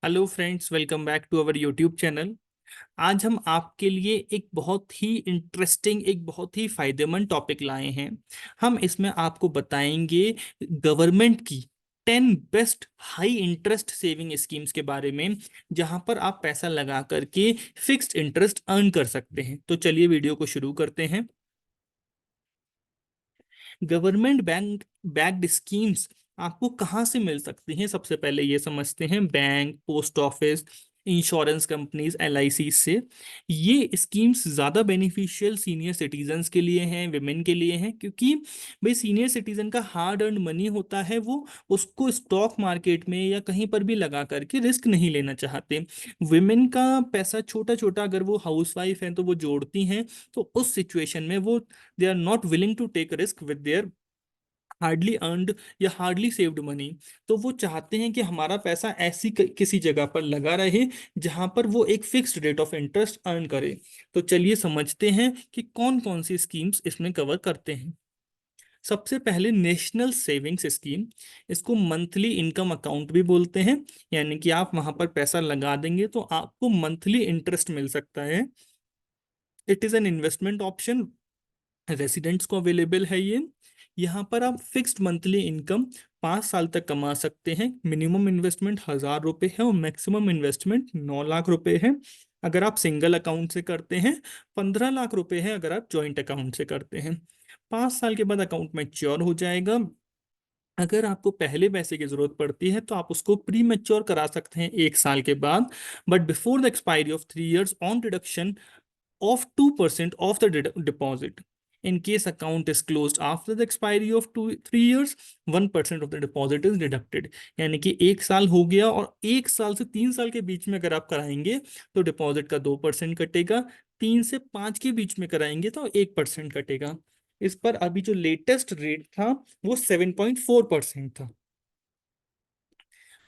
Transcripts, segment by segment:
Hello friends, welcome back to our YouTube channel. आज हम आपके लिए एक बहुत ही इंटरेस्टिंग, एक बहुत ही फायदेमंद टॉपिक लाए हैं। हम इसमें आपको बताएंगे गवर्नमेंट की 10 best high interest saving schemes के बारे में, जहां पर आप पैसा लगा करके फिक्स्ड इंटरेस्ट अर्न कर सकते हैं। तो चलिए वीडियो को शुरू करते हैं। गवर्नमेंट बैंक बैक्ड स्कीम्स आपको कहाँ से मिल सकती हैं, सबसे पहले ये समझते हैं। Bank, post office, insurance companies, LIC से। ये स्कीम्स ज़्यादा बेनिफिशियल सीनियर सिटीजन्स के लिए हैं, विमेन के लिए हैं, क्योंकि भाई सीनियर सिटीजन का हार्ड अर्न मनी होता है, वो उसको स्टॉक मार्केट में या कहीं पर भी लगा करके रिस्क नहीं लेना चाहते। विमेन का पैसा छोटा छोटा, अगर वो हाउसवाइफ हैं तो वो जोड़ती हैं, तो उस सिचुएशन में वो they are not willing to take risk with their hardly earned या हार्डली सेव्ड मनी। तो वो चाहते हैं कि हमारा पैसा ऐसी किसी जगह पर लगा रहे जहां पर वो एक fixed rate of interest earn करे। तो चलिए समझते हैं कि कौन कौन सी स्कीम्स इसमें कवर करते हैं। सबसे पहले नेशनल सेविंग्स स्कीम। इसको मंथली इनकम अकाउंट भी बोलते हैं, यानी कि आप वहां पर पैसा लगा देंगे तो आपको मंथली इंटरेस्ट मिल सकता है। It is an investment option, residents को अवेलेबल है ये। यहाँ पर आप फिक्स्ड मंथली इनकम 5 साल तक कमा सकते हैं। मिनिमम इन्वेस्टमेंट 1,000 रुपये है और मैक्सिमम इन्वेस्टमेंट 9 लाख रुपए है अगर आप सिंगल अकाउंट से करते हैं। 15 लाख रुपए है अगर आप जॉइंट अकाउंट से करते हैं। 5 साल के बाद अकाउंट मैच्योर हो जाएगा। अगर आपको पहले पैसे की जरूरत पड़ती है तो आप उसको प्री मैच्योर करा सकते हैं 1 साल के बाद, but before the expiry of 3 years on deduction of 2% of the deposit. In case account is closed after the expiry of 3 years, 1% of the deposit is deducted. यानी कि 1 साल हो गया और 1 साल से 3 साल के बीच में अगर आप कराएंगे तो डिपॉजिट का 2% कटेगा। 3 से 5 के बीच में कराएंगे तो 1% कटेगा। इस पर अभी जो लेटेस्ट रेट था वो 7.4% था।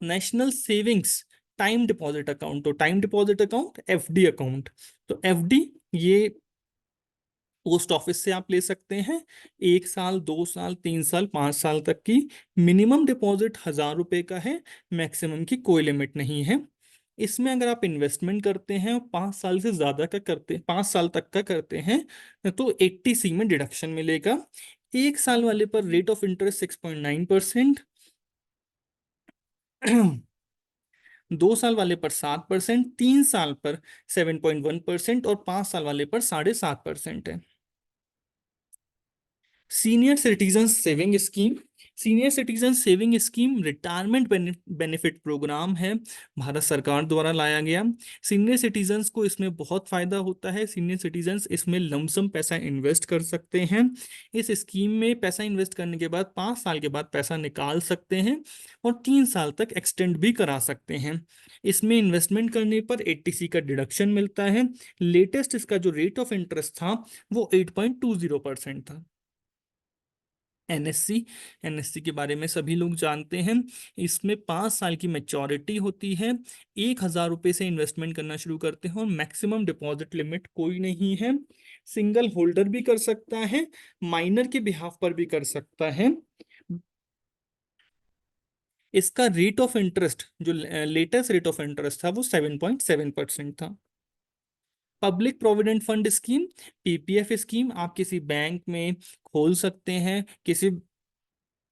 National savings time deposit account, तो time deposit account FD account. तो एफडी ये पोस्ट ऑफिस से आप ले सकते हैं। 1 साल, 2 साल, 3 साल, 5 साल तक की। मिनिमम डिपॉजिट 1,000 रुपए का है, मैक्सिमम की कोई लिमिट नहीं है। इसमें अगर आप इन्वेस्टमेंट करते हैं और 5 साल से ज्यादा का करते 5 साल तक का करते हैं तो 80C में डिडक्शन मिलेगा। 1 साल वाले पर रेट ऑफ इंटरेस्ट 6.9%, 2 साल वाले पर 7%, 3 साल पर 7.1% और 5 साल वाले पर 7.5% है। Senior citizen saving scheme. Senior citizen saving scheme retirement benefit program है, भारत सरकार द्वारा लाया गया। सीनियर सिटीजन्स को इसमें बहुत फायदा होता है। सीनियर सिटीजन्स इसमें लमसम पैसा इन्वेस्ट कर सकते हैं। इस स्कीम में पैसा इन्वेस्ट करने के बाद 5 साल के बाद पैसा निकाल सकते हैं और 3 साल तक एक्सटेंड भी करा सकते हैं। इसमें इन्वेस्टमेंट करने पर 80C का डिडक्शन मिलता है। लेटेस्ट इसका जो रेट ऑफ इंटरेस्ट था वो 8.20% था। एनएससी। एनएससी के बारे में सभी लोग जानते हैं। इसमें 5 साल की मैच्योरिटी होती है। 1,000 रुपये से इन्वेस्टमेंट करना शुरू करते हैं और मैक्सिमम डिपॉजिट लिमिट कोई नहीं है। सिंगल होल्डर भी कर सकता है, माइनर के बिहाफ पर भी कर सकता है। इसका रेट ऑफ इंटरेस्ट, जो लेटेस्ट रेट ऑफ इंटरेस्ट था वो 7.7% था। Public provident fund scheme, PPF scheme, आप किसी बैंक में खोल सकते हैं। किसी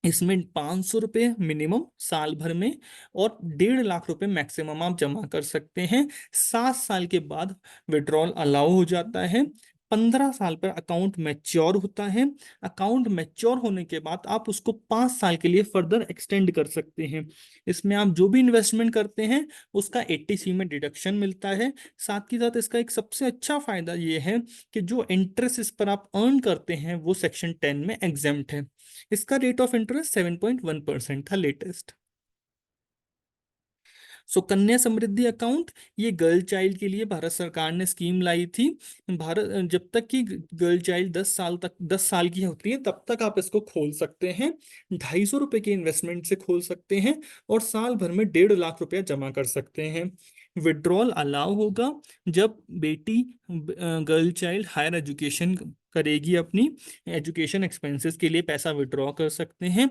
इसमें 500 रुपये मिनिमम साल भर में और 1.5 लाख रुपए मैक्सिमम आप जमा कर सकते हैं। 7 साल के बाद विड्रॉल अलाउ हो जाता है। 15 साल पर अकाउंट मैच्योर होता है। अकाउंट मैच्योर होने के बाद आप उसको 5 साल के लिए फर्दर एक्सटेंड कर सकते हैं। इसमें आप जो भी इन्वेस्टमेंट करते हैं उसका 80C में डिडक्शन मिलता है। साथ ही साथ इसका एक सबसे अच्छा फायदा ये है कि जो इंटरेस्ट इस पर आप अर्न करते हैं वो सेक्शन 10 में एग्जेम्प्ट है। इसका रेट ऑफ इंटरेस्ट 7.1% था लेटेस्ट। सुकन्या समृद्धि अकाउंट, ये गर्ल चाइल्ड के लिए भारत सरकार ने स्कीम लाई थी। भारत जब तक कि गर्ल चाइल्ड 10 साल की होती है तब तक आप इसको खोल सकते हैं। 250 रुपए के इन्वेस्टमेंट से खोल सकते हैं और साल भर में 1.5 लाख रुपया जमा कर सकते हैं। विड्रॉल अलाउ होगा जब बेटी, गर्ल चाइल्ड हायर एजुकेशन करेगी अपनी एजुकेशन एक्सपेंसेस के लिए पैसा विड्रॉ कर सकते हैं।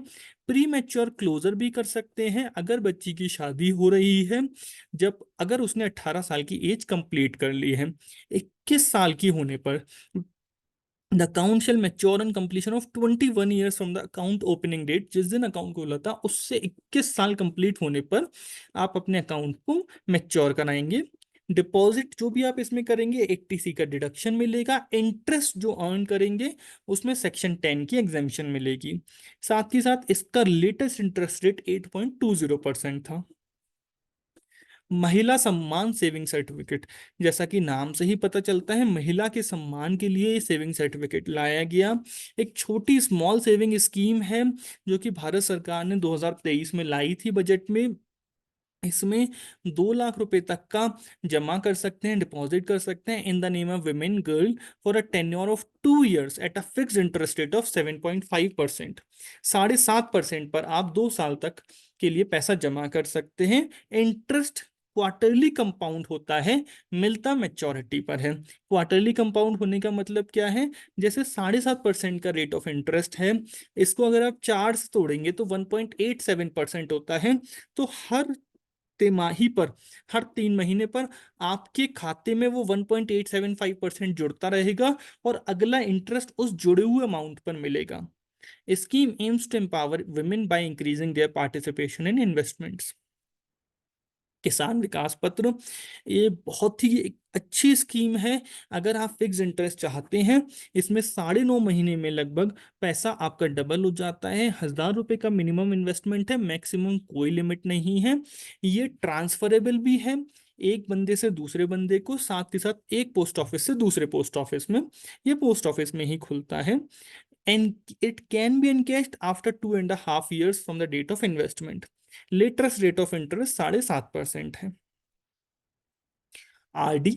प्री मैच्योर क्लोजर भी कर सकते हैं अगर बच्ची की शादी हो रही है, जब अगर उसने 18 साल की एज कंप्लीट कर ली है। 21 साल की होने पर the account shall mature on completion of 21 years from the account opening date. जिस दिन अकाउंट खोला था उससे 21 साल कंप्लीट होने पर आप अपने अकाउंट को मैच्योर कराएंगे। डिपॉजिट जो भी आप इसमें करेंगे 80C का डिडक्शन मिलेगा। इंटरेस्ट जो अर्न करेंगे उसमें सेक्शन 10 की एग्जेम्पशन मिलेगी। साथ ही साथ इसका लेटेस्ट इंटरेस्ट रेट 8.20% था। महिला सम्मान सेविंग सर्टिफिकेट, जैसा कि नाम से ही पता चलता है महिला के सम्मान के लिए ये सेविंग सर्टिफिकेट लाया गया। एक छोटी स्मॉल सेविंग स्कीम है जो कि भारत सरकार ने 2023 में लाई थी बजट में। इसमें 2 लाख रुपए तक का जमा कर सकते हैं, डिपॉजिट कर सकते हैं in the name of women girl for a tenure of 2 years at a fixed interest rate of 7.5%। 7.5% पर आप 2 साल तक के लिए पैसा जमा कर सकते हैं। इंटरेस्ट क्वार्टरली कंपाउंड होता है, मिलता मैच्योरिटी पर है। क्वार्टरली कंपाउंड होने का मतलब क्या है, जैसे 7.5% का रेट ऑफ इंटरेस्ट है, इसको अगर आप 4 से तोड़ेंगे तो 1.87% होता है। तो हर तिमाही पर, हर 3 महीने पर आपके खाते में वो 1.875% जुड़ता रहेगा और अगला इंटरेस्ट उस जुड़े हुए अमाउंट पर मिलेगा। Scheme aims to empower women by increasing their participation in investments. Kisan Vikas पत्र, ये बहुत ही एक अच्छी स्कीम है। अगर आप फिक्स इंटरेस्ट चाहते हैं, इसमें 9.5 महीने में लगभग पैसा आपका डबल हो जाता है। 1,000 रुपए का मिनिमम इन्वेस्टमेंट है, मैक्सिमम कोई लिमिट नहीं है। ये ट्रांसफरेबल भी है एक बंदे से दूसरे बंदे को, साथ ही साथ एक पोस्ट ऑफिस से दूसरे पोस्ट ऑफिस में। ये पोस्ट ऑफिस में ही खुलता है। and it can be encashed after 2.5 years from the date of investment। Latest rate of interest 7.5% है। आरडी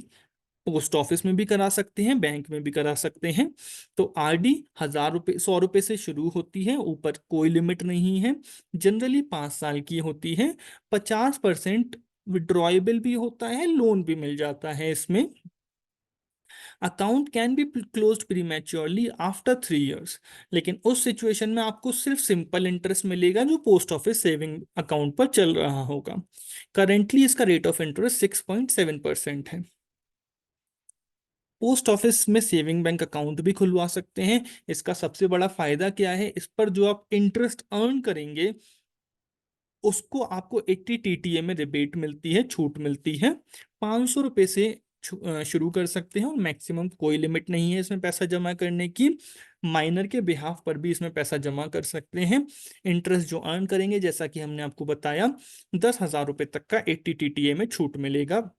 पोस्ट ऑफिस में भी करा सकते हैं, बैंक में भी करा सकते हैं। तो आरडी 1,000 रुपये 100 रुपये से शुरू होती है, ऊपर कोई लिमिट नहीं है। जनरली 5 साल की होती है। 50% विड्रॉएबल भी होता है, लोन भी मिल जाता है इसमें। Account can be closed प्रीमैच्योरली after 3 years, लेकिन उस सिचुएशन में आपको सिर्फ सिंपल इंटरेस्ट मिलेगा जो पोस्ट ऑफिस सेविंग अकाउंट पर चल रहा होगा। करेंटली इसका रेट ऑफ इंटरेस्ट 6.7% है। पोस्ट ऑफिस में सेविंग बैंक अकाउंट भी खुलवा सकते हैं। इसका सबसे बड़ा फायदा क्या है, इस पर जो आप इंटरेस्ट अर्न करेंगे उसको आपको 80 TTA में रिबेट मिलती है, छूट मिलती है। 500 रुपये से शुरू कर सकते हैं और मैक्सिमम कोई लिमिट नहीं है इसमें पैसा जमा करने की। माइनर के बिहाफ पर भी इसमें पैसा जमा कर सकते हैं। इंटरेस्ट जो अर्न करेंगे, जैसा कि हमने आपको बताया, 10,000 रुपये तक का 80 TTA में छूट मिलेगा।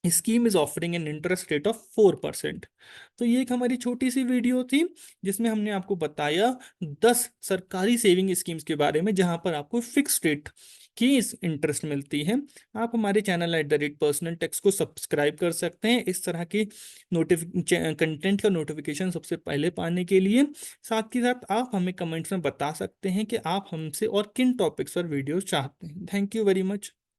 Scheme is offering an interest rate of 4%। तो ये एक हमारी छोटी सी वीडियो थी जिसमें हमने आपको बताया 10 सरकारी सेविंग स्कीम्स के बारे में जहां पर आपको फिक्स रेट की इंटरेस्ट मिलती है। आप हमारे चैनल @पर्सनल टैक्स को सब्सक्राइब कर सकते हैं इस तरह की कंटेंट का नोटिफिकेशन सबसे पहले पाने के लिए। साथ ही साथ आप हमें कमेंट्स में बता सकते हैं कि आप हमसे और किन टॉपिक्स पर वीडियोस चाहते हैं। Thank you very much.